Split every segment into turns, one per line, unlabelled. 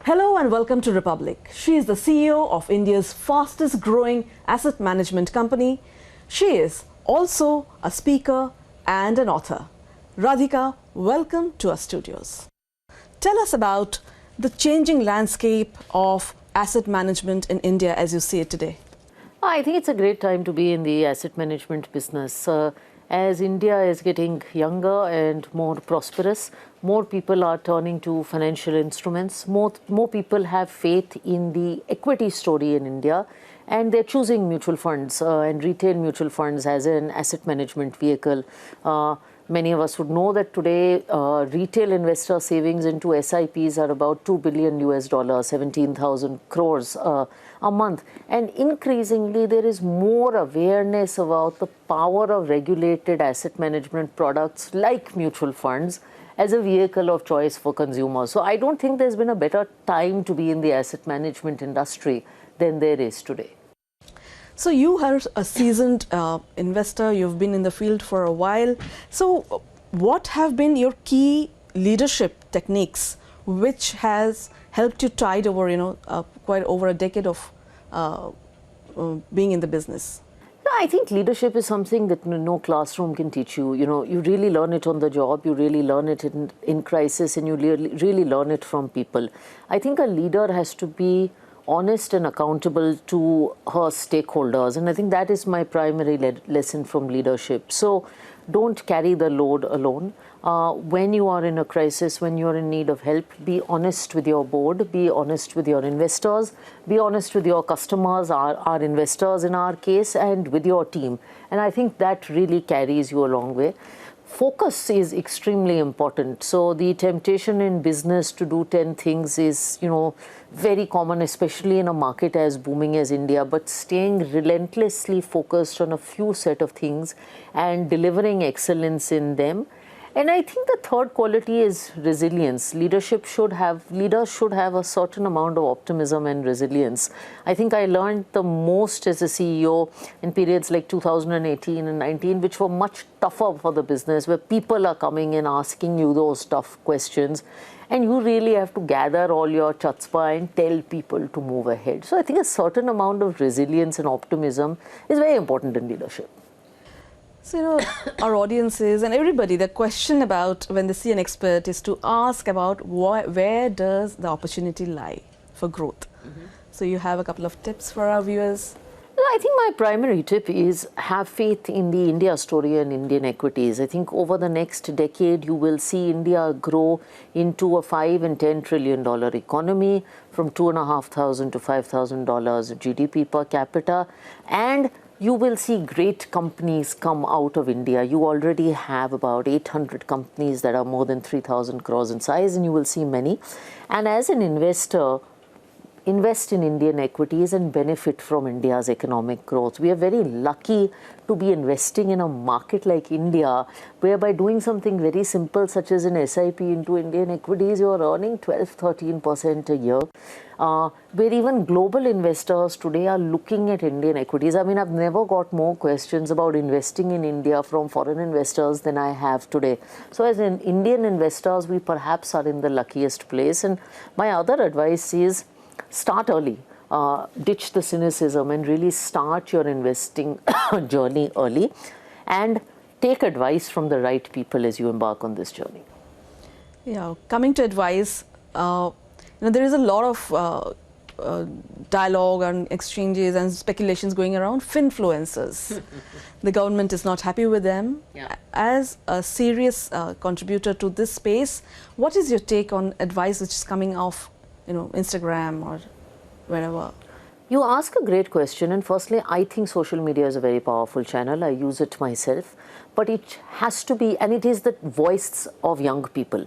Hello and welcome to Republic. She is the CEO of India's fastest growing asset management company. She is also a speaker and an author. Radhika, welcome to our studios. Tell us about the changing landscape of asset management in India as you see it today.
I think it's a great time to be in the asset management business. As India is getting younger and more prosperous, more people are turning to financial instruments. More people have faith in the equity story in India, and they're choosing mutual funds and retail mutual funds as an asset management vehicle. Many of us would know that today retail investor savings into SIPs are about $2 billion US, 17,000 crores a month. And increasingly, there is more awareness about the power of regulated asset management products like mutual funds as a vehicle of choice for consumers. So I don't think there's been a better time to be in the asset management industry than there is today.
So you are a seasoned investor, you've been in the field for a while. So what have been your key leadership techniques which has helped you tide over, quite over a decade of being in the business?
I think leadership is something that no classroom can teach you. You really learn it on the job, you really learn it in crisis, and you really learn it from people. I think a leader has to be honest and accountable to her stakeholders, and I think that is my primary lesson from leadership. So don't carry the load alone. When you are in a crisis, when you are in need of help, be honest with your board, be honest with your investors, be honest with your customers, our investors in our case, and with your team. And I think that really carries you a long way. Focus is extremely important. So the temptation in business to do 10 things is, very common, especially in a market as booming as India, but staying relentlessly focused on a few set of things and delivering excellence in them. And I think the third quality is resilience. Leaders should have a certain amount of optimism and resilience. I think I learned the most as a CEO in periods like 2018 and 19, which were much tougher for the business, where people are coming and asking you those tough questions. And you really have to gather all your chutzpah and tell people to move ahead. So I think a certain amount of resilience and optimism is very important in leadership.
So, our audiences and everybody, the question about when they see an expert is to ask about where does the opportunity lie for growth? So you have a couple of tips for our viewers?
I think my primary tip is have faith in the India story and Indian equities. I think over the next decade, you will see India grow into a $5 and $10 trillion economy, from $2,500 to $5,000 GDP per capita, and you will see great companies come out of India. You already have about 800 companies that are more than 3,000 crores in size, and you will see many. And as an investor, invest in Indian equities and benefit from India's economic growth. We are very lucky to be investing in a market like India, where by doing something very simple, such as an SIP into Indian equities, you are earning 12-13% a year. Where even global investors today are looking at Indian equities. I mean, I've never got more questions about investing in India from foreign investors than I have today. So as an Indian investors, we perhaps are in the luckiest place. And my other advice is start early. Ditch the cynicism and really start your investing journey early, and take advice from the right people as you embark on this journey.
Yeah, coming to advice, there is a lot of dialogue and exchanges and speculations going around finfluencers. The government is not happy with them.
Yeah.
As a serious contributor to this space, what is your take on advice which is coming off, Instagram or wherever?
You ask a great question, and firstly, I think social media is a very powerful channel. I use it myself, but it has to be, and it is the voice of young people,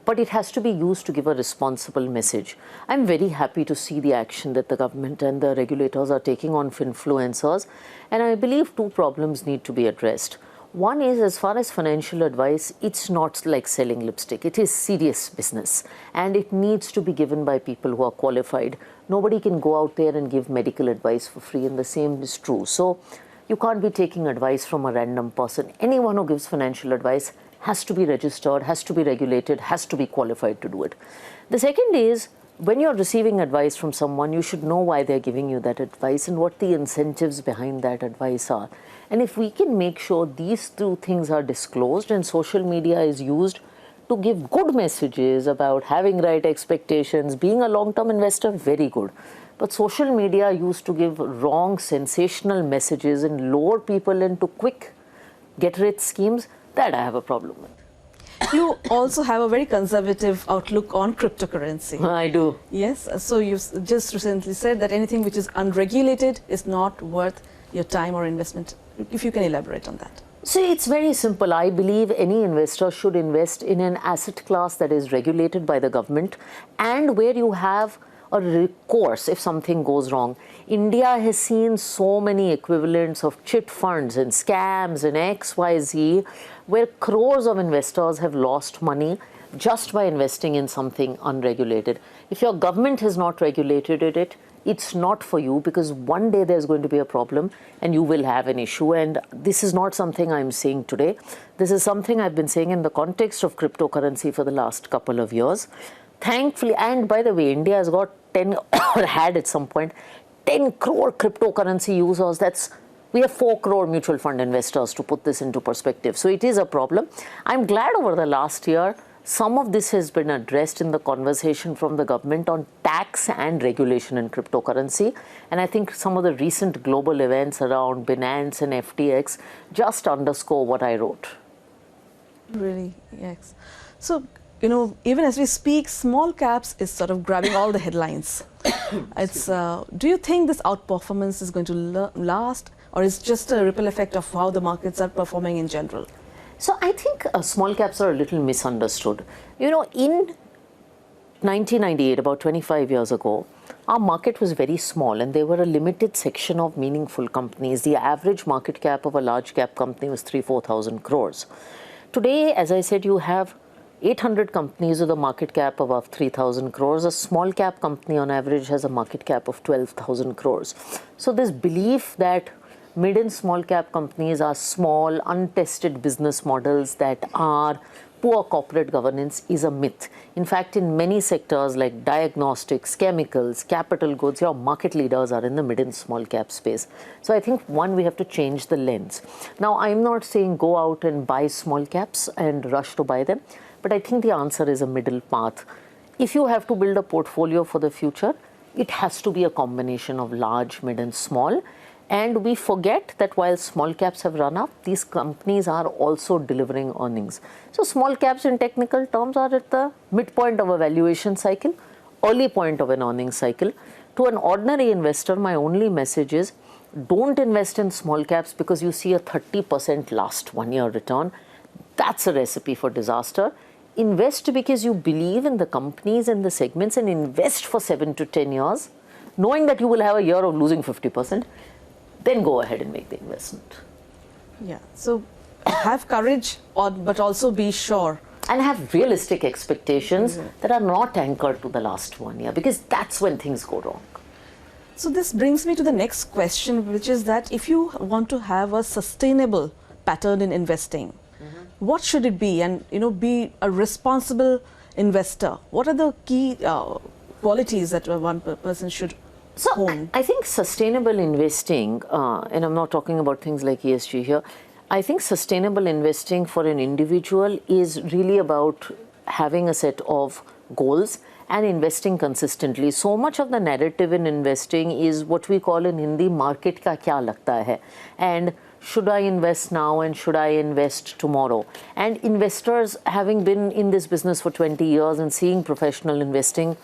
but it has to be used to give a responsible message. I'm very happy to see the action that the government and the regulators are taking on influencers, and I believe two problems need to be addressed. One is, as far as financial advice, it's not like selling lipstick. It is serious business, and it needs to be given by people who are qualified. Nobody can go out there and give medical advice for free, and the same is true. So you can't be taking advice from a random person. Anyone who gives financial advice has to be registered, has to be regulated, has to be qualified to do it. The second is, when you're receiving advice from someone, you should know why they're giving you that advice and what the incentives behind that advice are. And if we can make sure these two things are disclosed and social media is used to give good messages about having right expectations, being a long-term investor, very good. But social media used to give wrong, sensational messages and lure people into quick get-rich schemes, that I have a problem with.
You also have a very conservative outlook on cryptocurrency.
I do.
Yes, so you just recently said that anything which is unregulated is not worth your time or investment. If you can elaborate on that.
So it's very simple. I believe any investor should invest in an asset class that is regulated by the government and where you have a recourse if something goes wrong. India has seen so many equivalents of chit funds and scams and XYZ where crores of investors have lost money just by investing in something unregulated. If your government has not regulated it, it's not for you, because one day there's going to be a problem and you will have an issue. And this is not something I'm saying today. This is something I've been saying in the context of cryptocurrency for the last couple of years. Thankfully, and by the way, India has got 10 or had at some point 10 crore cryptocurrency users. We have 4 crore mutual fund investors, to put this into perspective. So it is a problem. I'm glad over the last year some of this has been addressed in the conversation from the government on tax and regulation in cryptocurrency. And I think some of the recent global events around Binance and FTX just underscore what I wrote.
Really, yes. So, even as we speak, small caps is sort of grabbing all the headlines. Do you think this outperformance is going to last, or is just a ripple effect of how the markets are performing in general?
So I think small caps are a little misunderstood. In 1998, about 25 years ago, our market was very small and there were a limited section of meaningful companies. The average market cap of a large cap company was 3,000-4,000 crores. Today, as I said, you have 800 companies with a market cap above 3,000 crores. A small cap company on average has a market cap of 12,000 crores. So this belief that mid and small cap companies are small, untested business models that are poor corporate governance is a myth. In fact, in many sectors like diagnostics, chemicals, capital goods, your market leaders are in the mid and small cap space. So I think, one, we have to change the lens. Now, I'm not saying go out and buy small caps and rush to buy them, but I think the answer is a middle path. If you have to build a portfolio for the future, it has to be a combination of large, mid and small. And we forget that while small caps have run up, these companies are also delivering earnings. So small caps in technical terms are at the midpoint of a valuation cycle, early point of an earnings cycle. To an ordinary investor, my only message is don't invest in small caps because you see a 30% last 1 year return. That's a recipe for disaster. Invest because you believe in the companies and the segments, and invest for 7 to 10 years, knowing that you will have a year of losing 50%. Then go ahead and make the investment.
Yeah, so have courage, but also be sure.
And have realistic expectations that are not anchored to the last 1 year, because that's when things go wrong.
So this brings me to the next question, which is that if you want to have a sustainable pattern in investing, what should it be? And be a responsible investor. What are the key qualities that one person should own?
I think sustainable investing, and I'm not talking about things like ESG here, I think sustainable investing for an individual is really about having a set of goals and investing consistently. So much of the narrative in investing is what we call in Hindi, market ka kya lagta hai? And should I invest now and should I invest tomorrow? And investors, having been in this business for 20 years and seeing professional investing,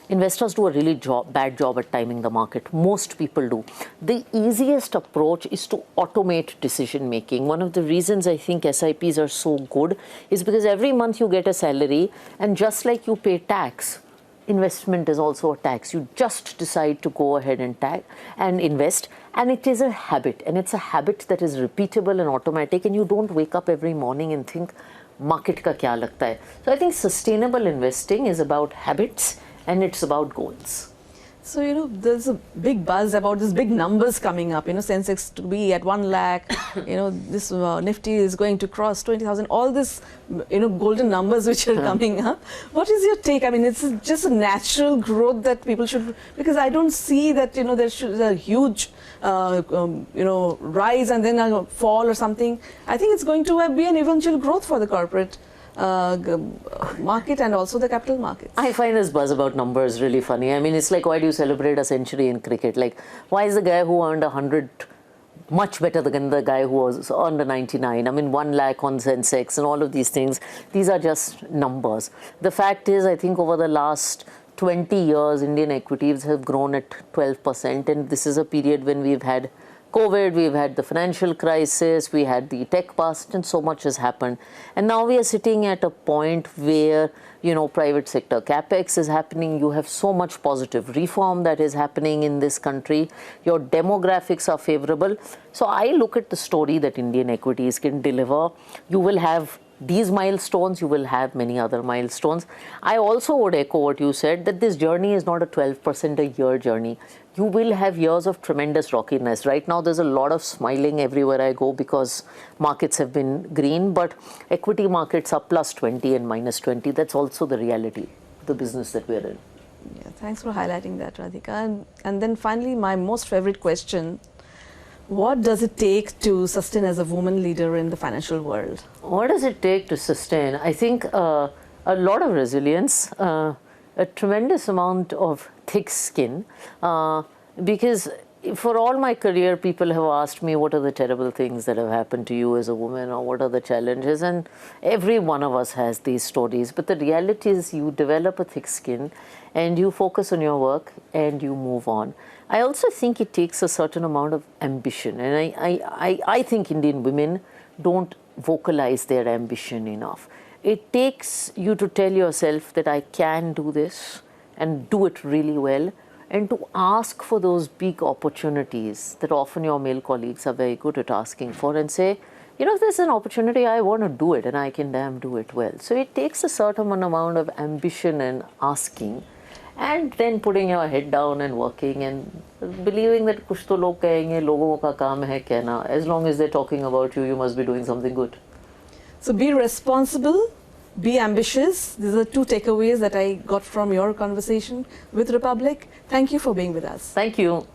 investors do a really bad job at timing the market. Most people do. The easiest approach is to automate decision making. One of the reasons I think SIPs are so good is because every month you get a salary, and just like you pay tax, investment is also a tax. You just decide to go ahead and invest, and it is a habit, and it's a habit that is repeatable and automatic, and you don't wake up every morning and think, market ka kya lagta hai? So I think sustainable investing is about habits, and it's about goals.
So, there's a big buzz about these big numbers coming up, Sensex to be at 1 lakh, this Nifty is going to cross 20,000, all this, golden numbers which are coming up. What is your take? I mean, it's just a natural growth that people should, because I don't see that, there's a huge, rise and then a fall or something. I think it's going to be an eventual growth for the corporate market and also the capital markets.
I find this buzz about numbers really funny. I mean, it's like, why do you celebrate a century in cricket? Like, why is the guy who earned 100 much better than the guy who was earned a 99? I mean, 1 lakh on Sensex and all of these things, these are just numbers. The fact is, I think over the last 20 years, Indian equities have grown at 12%, and this is a period when we've had COVID, we've had the financial crisis, we had the tech bust, and so much has happened. And now we are sitting at a point where, private sector capex is happening. You have so much positive reform that is happening in this country. Your demographics are favorable. So I look at the story that Indian equities can deliver. You will have these milestones, you will have many other milestones. I also would echo what you said, that this journey is not a 12% a year journey. You will have years of tremendous rockiness. Right now, there's a lot of smiling everywhere I go because markets have been green, but equity markets are plus 20 and minus 20. That's also the reality, the business that we're in.
Yeah, thanks for highlighting that, Radhika. And then finally, my most favorite question. What does it take to sustain as a woman leader in the financial world?
What does it take to sustain? I think a lot of resilience, a tremendous amount of thick skin, because for all my career, people have asked me, what are the terrible things that have happened to you as a woman, or what are the challenges? And every one of us has these stories. But the reality is you develop a thick skin and you focus on your work and you move on. I also think it takes a certain amount of ambition. And I think Indian women don't vocalize their ambition enough. It takes you to tell yourself that I can do this and do it really well, and to ask for those big opportunities that often your male colleagues are very good at asking for, and say, if there's an opportunity, I want to do it and I can damn do it well. So it takes a certain amount of ambition and asking, and then putting your head down and working and believing that kuch to log kahenge, logon ka kaam hai kehna. As long as they're talking about you, you must be doing something good.
So be responsible, be ambitious. These are 2 takeaways that I got from your conversation with Republic. Thank you for being with us.
Thank you.